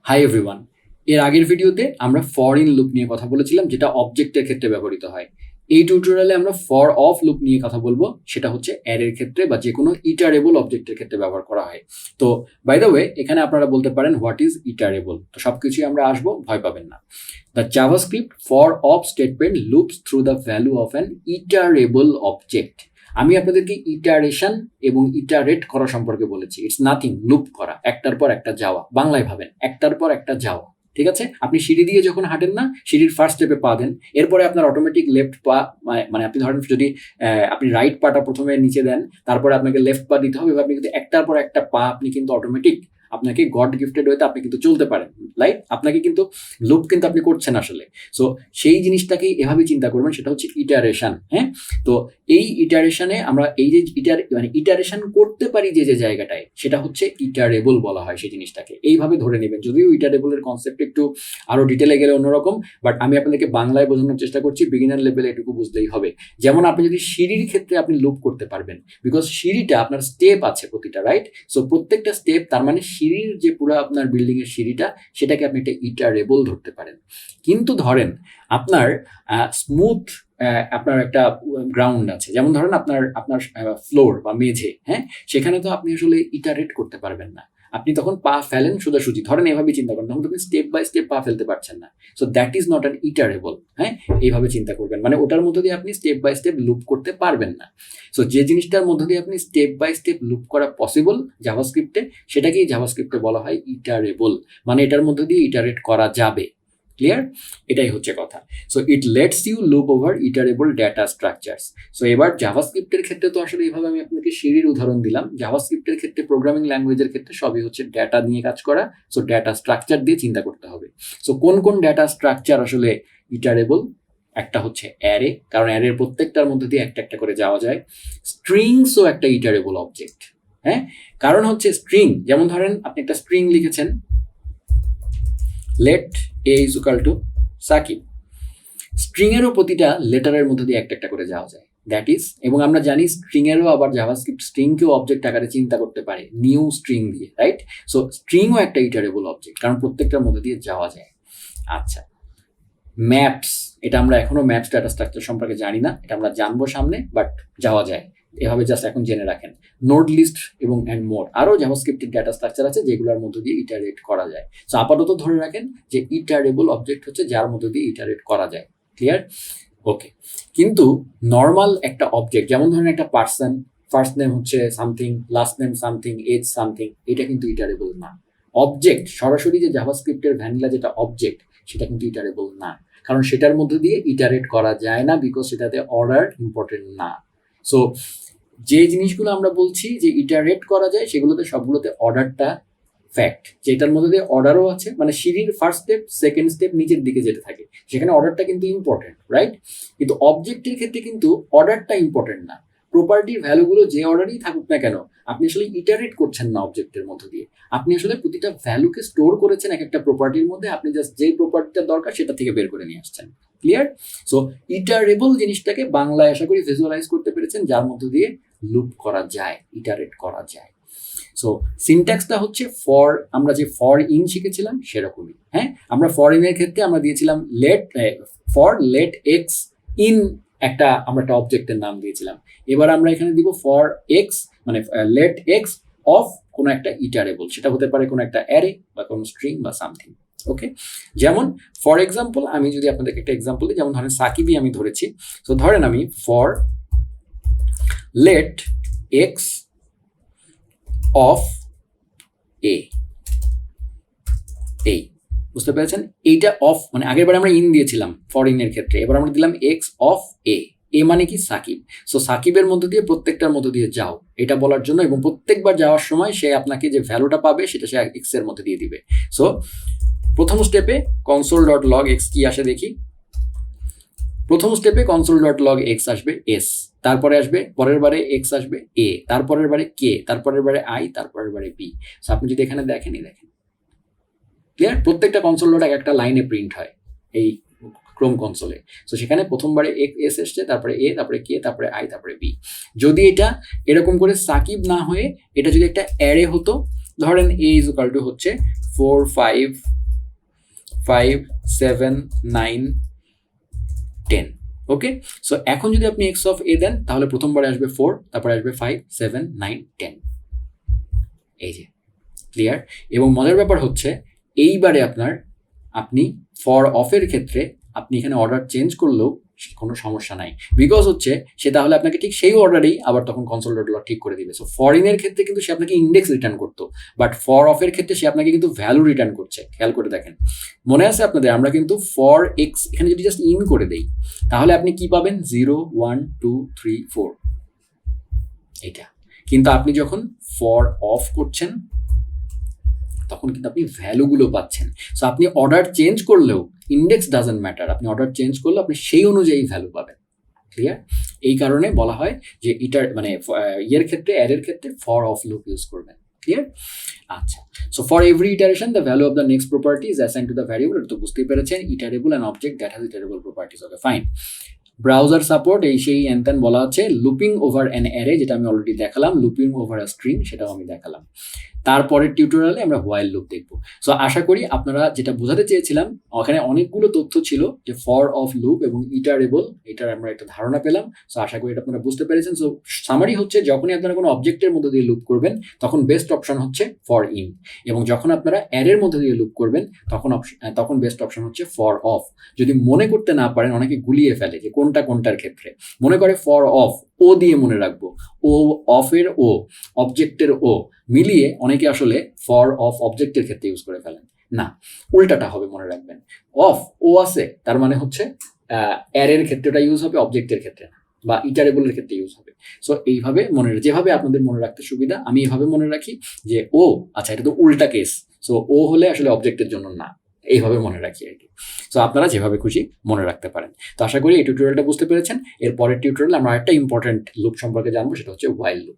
Hi everyone, এর আগের ভিডিওতে আমরা ফর ইন লুপ নিয়ে কথা বলেছিলাম, যেটা অবজেক্টের ক্ষেত্রে ব্যবহৃত হয়। এই টিউটোরিয়ালে আমরা ফর অফ লুপ নিয়ে কথা বলবো, সেটা হচ্ছে অ্যারের ক্ষেত্রে বা যে কোনো ইটারেবল অবজেক্টের ক্ষেত্রে ব্যবহার করা হয়। তো বাই দ্য ওয়ে, এখানে আপনারা বলতে পারেন হোয়াট ইজ ইটারেবল। তো সবকিছুই আমরা আসবো, ভয় পাবেন না। The JavaScript for of statement loops through the value of an iterable object. আমি আপনাদেরকে ইটারেশন এবং ইটারেট করা সম্পর্কে বলেছি। ইটস নাথিং, লুপ করা, একটার পর একটা যাওয়া। বাংলায় ভাবেন, একটার পর একটা যাওয়া। ঠিক আছে? আপনি সিঁড়ি দিয়ে যখন হাঁটেন না, সিঁড়ির ফার্স্ট স্টেপে পা দেন, এরপরে আপনার অটোমেটিক লেফট পা, মানে আপনি ধরেন যদি আপনি রাইট পাটা প্রথমে নিচে দেন, তারপরে আপনাকে লেফট পা দিতে হবে, আপনি কিন্তু একটার পর একটা পা আপনি কিন্তু অটোমেটিক আপনাকে গড গিফটেড হইতে আপনি কিন্তু চলতে পারেন। রাইট? আপনাকে কিন্তু লুপ কিন্তু আপনি করছেন আসলে। সো সেই জিনিসটাকেই এভাবে চিন্তা করবেন, সেটা হচ্ছে ইটারেশন। হ্যাঁ, তো এই ইটারেশনে আমরা এই যে ইটারেশন করতে পারি যে যে জায়গাটায়, সেটা হচ্ছে ইটারেবল বলা হয় সেই জিনিসটাকে। এইভাবে ধরে নেবেন, যদিও ইটারেবলের কনসেপ্ট একটু আরো ডিটেলে গেলে অন্যরকম, বাট আমি আপনাদেরকে বাংলায় বোঝানোর চেষ্টা করছি, বিগিনার লেভেলে এটুকু বুঝলেই হবে। যেমন আপনি যদি সিঁড়ির ক্ষেত্রে আপনি লুপ করতে পারবেন, বিকজ সিঁড়িটা আপনার স্টেপ আছে প্রতিটা, রাইট? সো প্রত্যেকটা স্টেপ, তার মানে সিঁড়ির যে পুরো আপনার বিল্ডিং এর সিঁড়িটা, সেটাকে আপনি একটা ইটারেবল ধরতে পারেন। কিন্তু ধরেন আপনার স্মুথ আপনার একটা গ্রাউন্ড আছে, যেমন ধরেন আপনার আপনার ফ্লোর বা মেঝে, হ্যাঁ, সেখানে তো আপনি আসলে ইটারেট করতে পারবেন না। আপনি তখন পা ফেলেন সোজাসুজি, ধরেন এভাবে চিন্তা করেন, তখন তুমি স্টেপ বাই স্টেপ পা ফেলতে পারছেন না। So that is not an iterable. হ্যাঁ, এইভাবে চিন্তা করবেন, মানে ওটার মধ্য দিয়ে আপনি স্টেপ বাই স্টেপ লুপ করতে পারবেন না। সো যে জিনিসটার মধ্য দিয়ে আপনি স্টেপ বাই স্টেপ লুপ করা পসিবল জাভাস্ক্রিপ্টে, সেটাকেই জাভাস্ক্রিপ্টে বলা হয় ইটারেবল, মানে এটার মধ্য দিয়ে ইটারেট করা যাবে। ক্লিয়ার? এটাই হচ্ছে কথা। So it lets you loop over iterable data structures. So এবার জাভাস্ক্রিপ্টের ক্ষেত্রে তো আসলে এইভাবে আমি আপনাকে সিঁড়ির উদাহরণ দিলাম। জাভাস্ক্রিপ্টের ক্ষেত্রে, প্রোগ্রামিং ল্যাঙ্গুয়েজের ক্ষেত্রে সবই হচ্ছে ডেটা নিয়ে কাজ করা। সো ডেটা স্ট্রাকচার দিয়ে চিন্তা করতে হবে। সো কোন কোন ডেটা স্ট্রাকচার আসলে ইটারেবল? একটা হচ্ছে অ্যারে, কারণ অ্যারের প্রত্যেকটার মধ্যে দিয়ে একটা একটা করে যাওয়া যায়। স্ট্রিংসও একটা ইটারেবল অবজেক্ট। হ্যাঁ, কারণ হচ্ছে স্ট্রিং, যেমন ধরেন আপনি একটা স্ট্রিং লিখেছেন, let a is equal to Shakib. স্ট্রিংয়েরও প্রতিটা লেটারের মধ্যে দিয়ে একটা একটা করে যাওয়া যায়, দ্যাট ইজ, এবং আমরা জানি স্ট্রিংয়েরও আবার জাভাস্ক্রিপ্ট স্ট্রিংকেও অবজেক্ট আকারে চিন্তা করতে পারে নিউ স্ট্রিং দিয়ে, রাইট? সো স্ট্রিংও একটা ইটারেবল অবজেক্ট, কারণ প্রত্যেকটার মধ্যে দিয়ে যাওয়া যায়। আচ্ছা, ম্যাপস, এটা আমরা এখনো ম্যাপস ডাটা স্ট্রাকচার সম্পর্কে জানি না, এটা আমরা জানবো সামনে, বাট যাওয়া যায়। এভাবে জাস্ট এখন জেনে রাখেন। নোড লিস্ট এবং অ্যান্ড মোর, আরও জাভাস্ক্রিপ্টের ডেটা স্ট্রাকচার আছে যেগুলোর মধ্য দিয়ে ইটারেট করা যায়। সো আপাতত ধরে রাখেন যে ইটারেবল অবজেক্ট হচ্ছে যার মধ্য দিয়ে ইটারেট করা যায়। ক্লিয়ার? ওকে। কিন্তু নর্মাল একটা অবজেক্ট, যেমন ধরেন একটা পার্সন, ফার্স্ট নেম হচ্ছে something, last name something, age something, এটা কিন্তু ইটারেবল না। অবজেক্ট সরাসরি যে জাভাস্ক্রিপ্টের ভ্যানিলা যেটা অবজেক্ট, সেটা কিন্তু ইটারেবল না, কারণ সেটার মধ্যে দিয়ে ইটারেট করা যায় না, বিকজ সেটাতে অর্ডার ইম্পর্টেন্ট না। সো যে জিনিসগুলো আমরা বলছি যে ইটারেট করা যায়, সেগুলোতে সবগুলোতে অর্ডারটা ফ্যাক্ট, যেটার মধ্যে দিয়ে অর্ডারও আছে, মানে সিঁড়ির ফার্স্ট স্টেপ, সেকেন্ড স্টেপ, নিচের দিকে যেতে থাকে, সেখানে অর্ডারটা কিন্তু ইম্পর্টেন্ট, রাইট? কিন্তু অবজেক্টের ক্ষেত্রে কিন্তু অর্ডারটা ইম্পর্টেন্ট না। প্রপার্টির ভ্যালুগুলো যে অর্ডারই থাকুক না কেন, আপনি আসলে ইটারেট করছেন না অবজেক্টের মধ্য দিয়ে। আপনি আসলে প্রতিটা ভ্যালুকে স্টোর করেছেন এক একটা প্রপার্টির মধ্যে, আপনি জাস্ট যে প্রপার্টিটা দরকার সেটা থেকে বের করে নিয়ে আসছেন। ক্লিয়ার? সো ইটারেবল জিনিসটাকে বাংলায় আশা করি ভিজুয়ালাইজ করতে পেরেছেন, যার মধ্য দিয়ে লুপ করা যায়, ইটারেট করা যায়। সো সিনট্যাক্সটা হচ্ছে ফর, আমরা যে ফর ইন শিখেছিলাম সেরকমই। হ্যাঁ, আমরা ফর ইনের ক্ষেত্রে আমরা দিয়েছিলাম ফর লেট এক্স ইন, আমরা একটা অবজেক্টের নাম দিয়েছিলাম। এবার আমরা এখানে দিব ফর এক্স, মানে লেট এক্স অফ কোনো একটা ইটারেবল, সেটা হতে পারে কোনো একটা অ্যারে বা কোনো স্ট্রিং বা সামথিং। ওকে, যেমন ফর এক্সাম্পল, আমি যদি আপনাদেরকে একটা এক্সাম্পল দিই, যেমন ধরেন সাকিবই আমি ধরেছি। সো ধরেন আমি ফর লেট এক্স অফ এ, এই, বুঝতে পেরেছেন? এইটা অফ, মানে আগের বার আমরা ইন দিয়েছিলাম ফর ইন এর ক্ষেত্রে, এবার আমরা দিলাম এক্স অফ এ। এ মানে কি? সাকিব। সো সাকিবের মধ্যে দিয়ে প্রত্যেকটার মধ্যে দিয়ে যাও, এটা বলার জন্য, এবং প্রত্যেকবার যাওয়ার সময় সে আপনাকে যে ভ্যালুটা পাবে সেটা সে এক্স এর মধ্যে দিয়ে দিবে। সো প্রথম স্টেপে কনসোল ডট লগ এক্স কি আসে দেখি। প্রথম স্টেপে কনসোল ডট লগ এক্স আসবে এস, তারপরে আসবে পরের বারে এক্স আসবে এ, তারপরের বারে কে, তারপরের বারে আই, তারপরের বারে বি। সো আপনি যদি এখানে দেখেন, ক্লিয়ার? প্রত্যেকটা কনসোল ডট একটা লাইনে প্রিন্ট হয় এই ক্রোম কনসোলে। সো সেখানে প্রথমবারে এস এসছে, তারপরে এ, তারপরে কে, তারপরে আই, তারপরে বি। যদি এটা এরকম করে সাকিব না হয়ে এটা যদি একটা অ্যারে হতো, ধরেন এ ইজ ইকুয়াল টু হচ্ছে 4 5 5 7 9 10। ওকে, সো এখন যদি আপনি এক্স অফ এ দেন তাহলে প্রথমবারে আসবে 4, তারপরে আসবে 5 7 9 10। এই যে ক্লিয়ার। এবং মজার ব্যাপার হচ্ছে এইবারে আপনি ফর অফের ক্ষেত্রে আপনি এখানে অর্ডার চেঞ্জ করলেও কোনো সমস্যা নাই, বিকজ হচ্ছে সে তাহলে আপনাকে ঠিক সেই অর্ডারেই আবার তখন কনসোল ডট লগ ঠিক করে দিবে। সো ফরিনের ক্ষেত্রে কিন্তু সে আপনাকে ইন্ডেক্স রিটার্ন করতো, বাট ফর অফের ক্ষেত্রে সে আপনাকে কিন্তু ভ্যালু রিটার্ন করছে। খেয়াল করে দেখেন, মনে আছে আপনাদের, আমরা কিন্তু ফর এক্স এখানে যদি জাস্ট ইন করে দেই তাহলে আপনি কি পাবেন 0 1 2 3 4 এটা। কিন্তু আপনি যখন ফর অফ করছেন তখন কিন্তু আপনি ভ্যালুগুলো পাচ্ছেন। সো আপনি অর্ডার চেঞ্জ করলেও ইন্ডেক্স ডাজন্ট ম্যাটার, আপনি অর্ডার চেঞ্জ করলে আপনি সেই অনুযায়ী ভ্যালু পাবেন। ক্লিয়ার? এই কারণে বলা হয় যে এটার মানে ইয়ের ক্ষেত্রে, অ্যারের ক্ষেত্রে ফর অফ লুপ ইউজ করবেন। ক্লিয়ার? আচ্ছা, so for every iteration the value of the next property is assign to the variable. এটা তো বুঝতেই পেরেছেন, iterable and object that has iterable properties. Okay fine. Browser support এই সেই এনতেন বলা আছে। লুপিং ওভার অ্যান অ্যারে, যেটা আমি অলরেডি দেখালাম। লুপিং ওভার আ স্ট্রিং, সেটাও আমি দেখালাম। তারপরের টিউটোরিয়ালে আমরা হোয়াইল লুপ দেখব। সো আশা করি আপনারা যেটা বোঝাতে চেয়েছিলাম, ওখানে অনেকগুলো তথ্য ছিল যে ফর অফ লুপ এবং ইটারেবল, এটার আমরা একটা ধারণা পেলাম। সো আশা করি এটা আপনারা বুঝতে পেরেছেন। সো সামারি হচ্ছে, যখনই আপনারা কোনো অবজেক্টের মধ্যে দিয়ে লুপ করবেন তখন বেস্ট অপশন হচ্ছে ফর ইন, এবং যখন আপনারা অ্যারের মধ্যে দিয়ে লুপ করবেন তখন বেস্ট অপশন হচ্ছে ফর অফ। যদি মনে করতে না পারেন, অনেকে গুলিয়ে ফেলে যে কোনটা কোনটার ক্ষেত্রে, মনে করে ফর অফ ও দিয়ে মনে রাখবো, ও অফের ও, অবজেক্টের ও মিলিয়ে অনেকে আসলে ফর অফ অবজেক্টের ক্ষেত্রে ইউজ করে ফেলেন। না, উল্টাটা হবে, মনে রাখবেন। অফ ও আছে তার মানে হচ্ছে অ্যারের ক্ষেত্রে ওটা ইউজ হবে, অবজেক্টের ক্ষেত্রে না, বা ইটারেবলের ক্ষেত্রে ইউজ হবে। সো এইভাবে যেভাবে আপনাদের মনে রাখতে সুবিধা, আমি এভাবে মনে রাখি যে ও আচ্ছা, এটা তো উল্টা কেস, সো ও হলে আসলে অবজেক্টের জন্য না, এইভাবে মনে রাখি আর কি। সো আপনারা যেভাবে খুশি মনে রাখতে পারেন। তো আশা করি এই টিউটোরিয়ালটা বুঝতে পেরেছেন। এর পরের টিউটোরিয়ালে আমরা একটা ইম্পর্টেন্ট লুপ সম্পর্কে জানবো, সেটা হচ্ছে হোয়াইল লুপ।